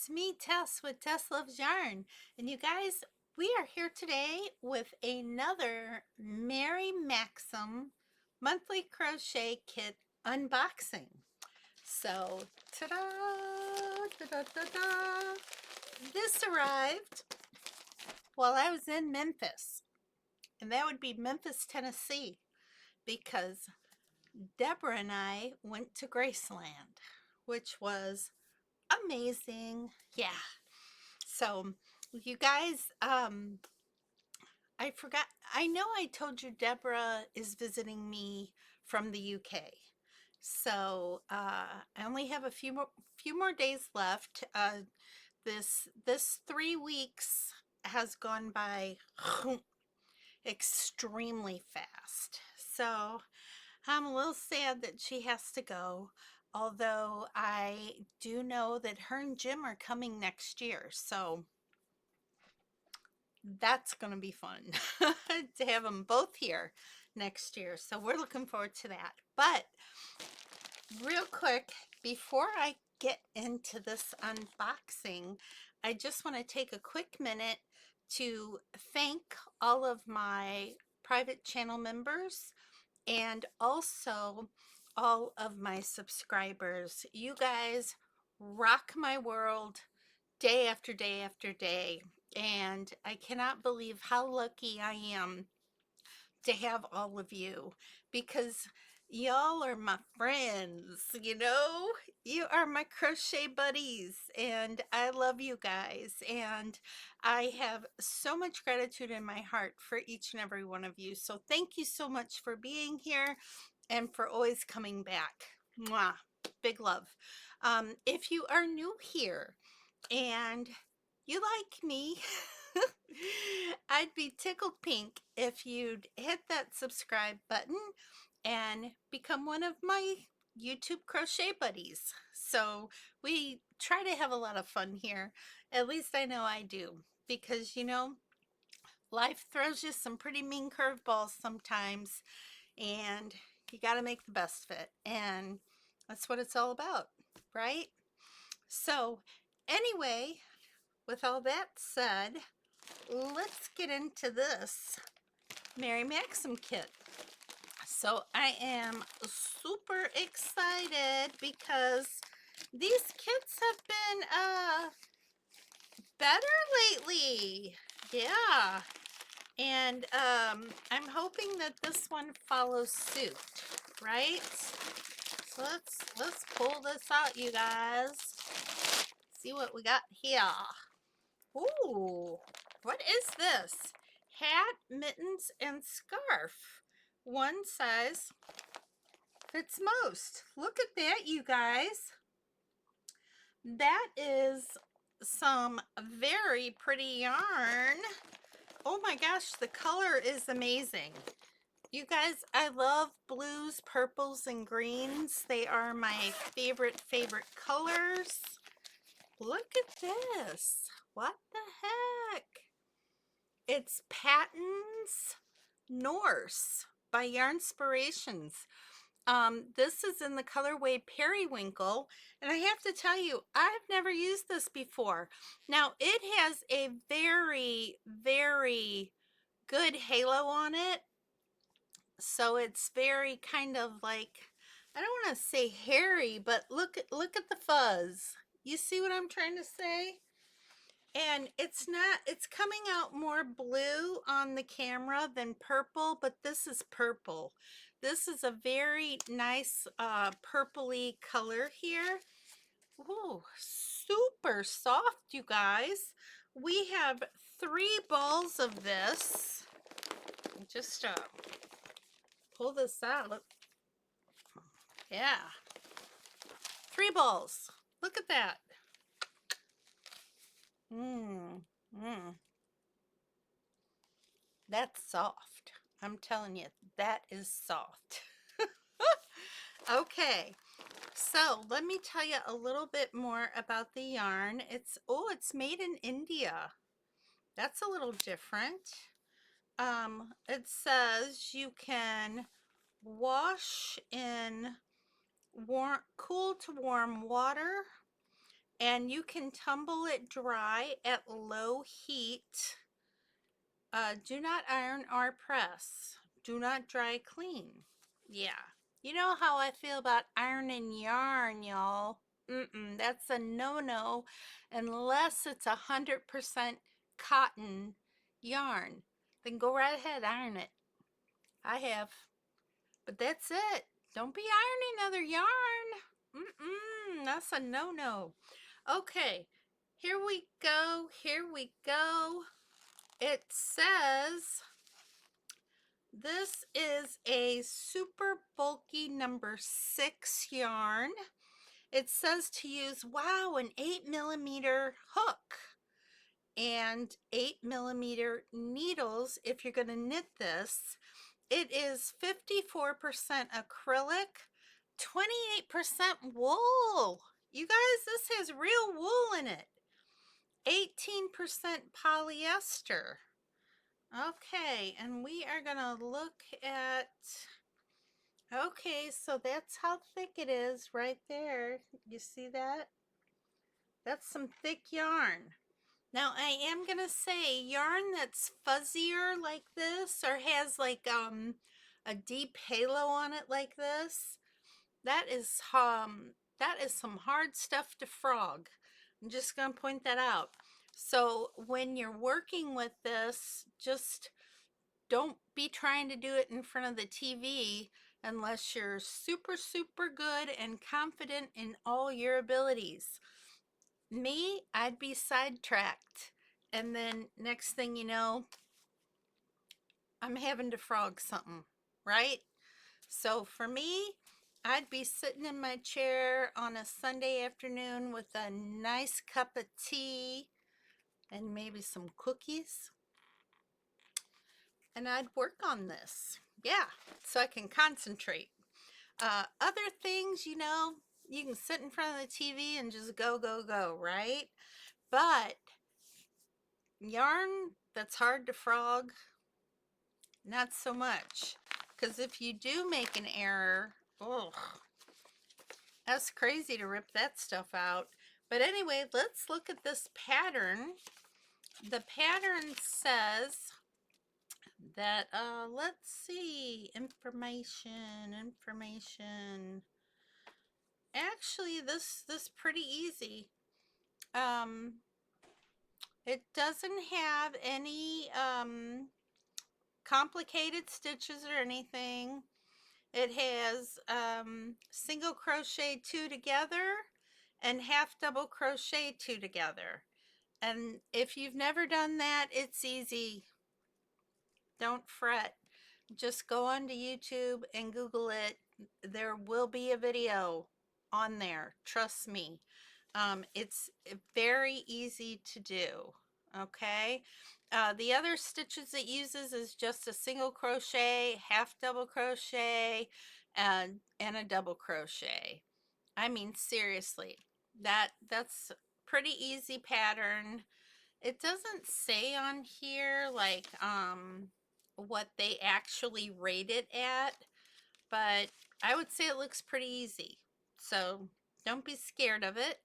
it's me, Tess, with Tess Loves Yarn. And you guys, we are here today with another Mary Maxim monthly crochet kit unboxing. So, ta-da, ta-da. This arrived while I was in Memphis, and that would be Memphis, Tennessee, because Deborah and I went to Graceland, which was amazing. Yeah. So, you guys, I forgot. I know I told you Deborah is visiting me from the UK. So I only have a few more days left. This 3 weeks has gone by extremely fast. So I'm a little sad that she has to go. Although I do know that her and Jim are coming next year. So that's going to be fun to have them both here next year. So we're looking forward to that. But real quick, before I get into this unboxing, I just want to take a quick minute to thank all of my private channel members and also all of my subscribers. You guys rock my world day after day after day. And I cannot believe how lucky I am to have all of you, because y'all are my friends, you know? You are my crochet buddies, and I love you guys. And I have so much gratitude in my heart for each and every one of you. So thank you so much for being here and for always coming back. Mwah. Big love. If you are new here, and you like me, I'd be tickled pink if you'd hit that subscribe button and become one of my YouTube crochet buddies. So we try to have a lot of fun here. At least I know I do, because life throws you some pretty mean curveballs sometimes, and you got to make the best of it. And that's what it's all about, right? So anyway, with all that said, let's get into this Mary Maxim kit. So I am super excited because these kits have been better lately. Yeah. And I'm hoping that this one follows suit, right? So let's pull this out, you guys. See what we got here. Ooh, what is this? Hat, mittens, and scarf. One size fits most. Look at that, you guys. That is some very pretty yarn. Oh my gosh, the color is amazing. You guys, I love blues, purples, and greens. They are my favorite colors. Look at this. What the heck? It's Patton's Norse by Yarnspirations. This is in the colorway Periwinkle, and I have to tell you, I've never used this before. Now, it has a very, very good halo on it, so it's very kind of like, I don't want to say hairy, but look at the fuzz. You see what I'm trying to say? And it's coming out more blue on the camera than purple, but this is purple. This is a very nice purpley color here. Oh, super soft, you guys. We have 3 balls of this. Just pull this out. Look. Yeah. 3 balls. Look at that. That's soft. I'm telling you, that is soft. Okay, so let me tell you a little bit more about the yarn. It's made in India. That's a little different. It says you can wash in cool to warm water, and you can tumble it dry at low heat. Do not iron or press. Do not dry clean. Yeah. You know how I feel about ironing yarn, y'all. That's a no-no unless it's 100% cotton yarn. Then go right ahead, iron it. I have. But that's it. Don't be ironing other yarn. That's a no-no. Okay, here we go. Here we go. It says this is a super bulky number 6 yarn. It says to use, wow, an 8mm hook and 8mm needles if you're going to knit this. It is 54% acrylic, 28% wool. You guys, this has real wool in it. 18% polyester. Okay, and we are gonna look at, okay, so that's how thick it is right there. You see that? That's some thick yarn. Now I am gonna say yarn that's fuzzier like this or has like a deep halo on it like this, that is some hard stuff to frog. I'm just gonna point that out. So when you're working with this, just don't be trying to do it in front of the TV unless you're super, super good and confident in all your abilities. Me, I'd be sidetracked. And then next thing you know, I'm having to frog something, right? So for me, I'd be sitting in my chair on a Sunday afternoon with a nice cup of tea and maybe some cookies, and I'd work on this. Yeah, so I can concentrate. Other things, you know, you can sit in front of the TV and just go, go, go, right? But yarn that's hard to frog, not so much. Because if you do make an error, oh, that's crazy to rip that stuff out. But anyway, let's look at this pattern. The pattern says that, let's see, information. Actually, this pretty easy. It doesn't have any complicated stitches or anything. It has single crochet 2 together and half double crochet 2 together. And if you've never done that, it's easy. Don't fret. Just go onto YouTube and Google it. There will be a video on there. Trust me. It's very easy to do. Okay. The other stitches it uses is just a single crochet, half double crochet, and a double crochet. I mean, seriously, that's pretty easy pattern. It doesn't say on here like what they actually rate it at, but I would say it looks pretty easy. So don't be scared of it.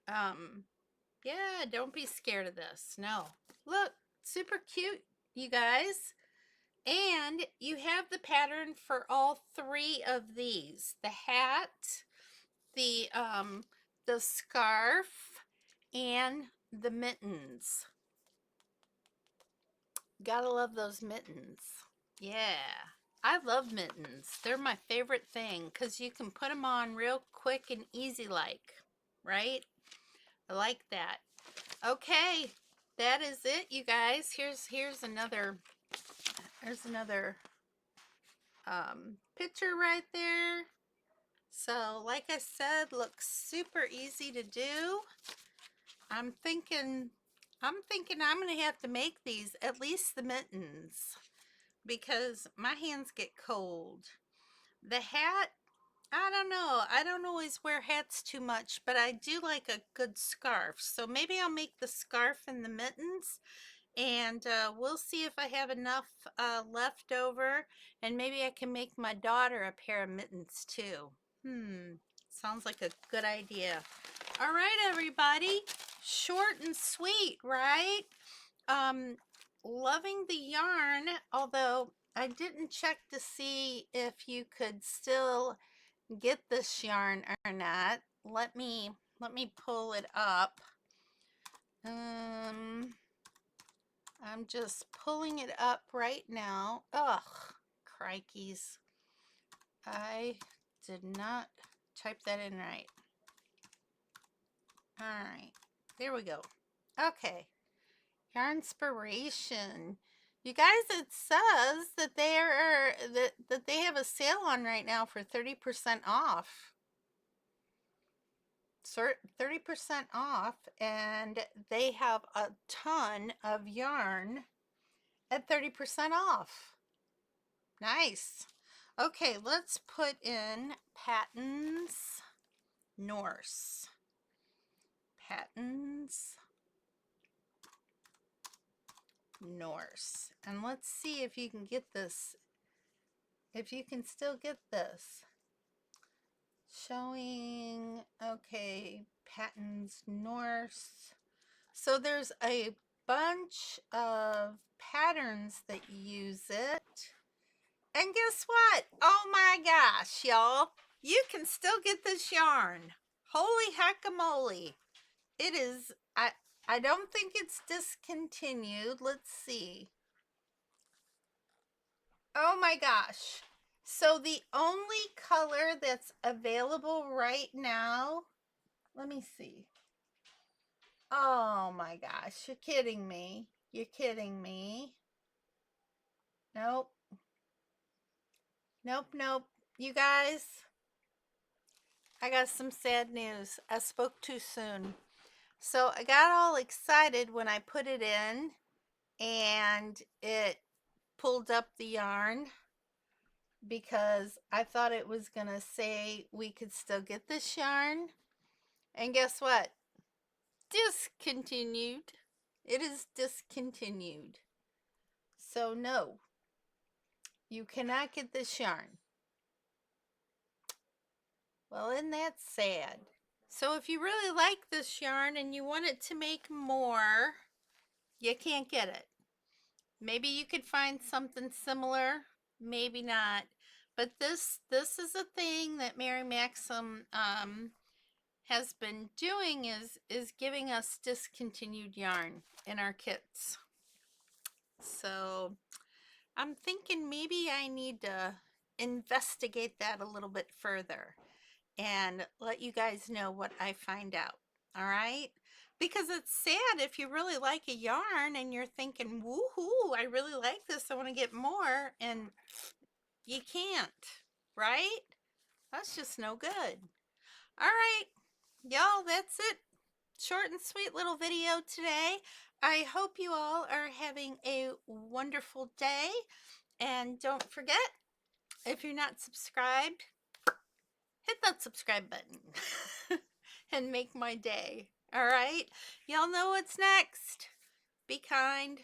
Yeah, don't be scared of this. No. Look, super cute, you guys. And you have the pattern for all 3 of these. The hat, the scarf, and the mittens. Gotta love those mittens. Yeah, I love mittens. They're my favorite thing because you can put them on real quick and easy like, right? I like that. Okay, that is it, you guys. Here's another picture right there. So like I said, looks super easy to do. I'm thinking I'm gonna have to make these, at least the mittens, because my hands get cold. The hat, I don't know. I don't always wear hats too much, but I do like a good scarf. So maybe I'll make the scarf and the mittens, and we'll see if I have enough left over, and maybe I can make my daughter a pair of mittens too. Sounds like a good idea. All right, everybody. Short and sweet, right? Loving the yarn, although I didn't check to see if you could still get this yarn or not. Let me pull it up. I'm just pulling it up right now. Ugh, crikeys. I did not type that in right. All right, there we go. Okay, Yarnspiration. You guys, it says that they have a sale on right now for 30% off. 30% off, and they have a ton of yarn at 30% off. Nice. Okay, let's put in Patterns Norse. Patterns Norse. And let's see if you can get this. If you can still get this. Showing, okay, Patterns Norse. So there's a bunch of patterns that use it. And guess what? Oh my gosh, y'all. You can still get this yarn. Holy heckamole. It is, I don't think it's discontinued. Let's see. Oh my gosh. So the only color that's available right now, let me see. Oh my gosh, you're kidding me. You're kidding me. Nope. Nope, nope. You guys, I got some sad news. I spoke too soon. So I got all excited when I put it in and it pulled up the yarn because I thought it was going to say we could still get this yarn. And guess what? Discontinued. It is discontinued. So no, you cannot get this yarn. Well, isn't that sad? So if you really like this yarn and you want it to make more, you can't get it. Maybe you could find something similar, maybe not. But this is a thing that Mary Maxim has been doing is giving us discontinued yarn in our kits. So I'm thinking maybe I need to investigate that a little bit further and let you guys know what I find out. All right? Because it's sad if you really like a yarn and you're thinking, woohoo, I really like this, I want to get more, and you can't, right? That's just no good. All right, y'all, that's it. Short and sweet little video today. I hope you all are having a wonderful day. And don't forget, if you're not subscribed, hit that subscribe button and make my day. All right? Y'all know what's next. Be kind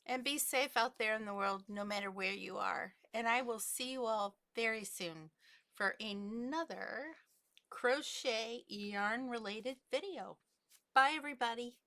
and be safe out there in the world, no matter where you are. And I will see you all very soon for another crochet yarn related video. Bye, everybody.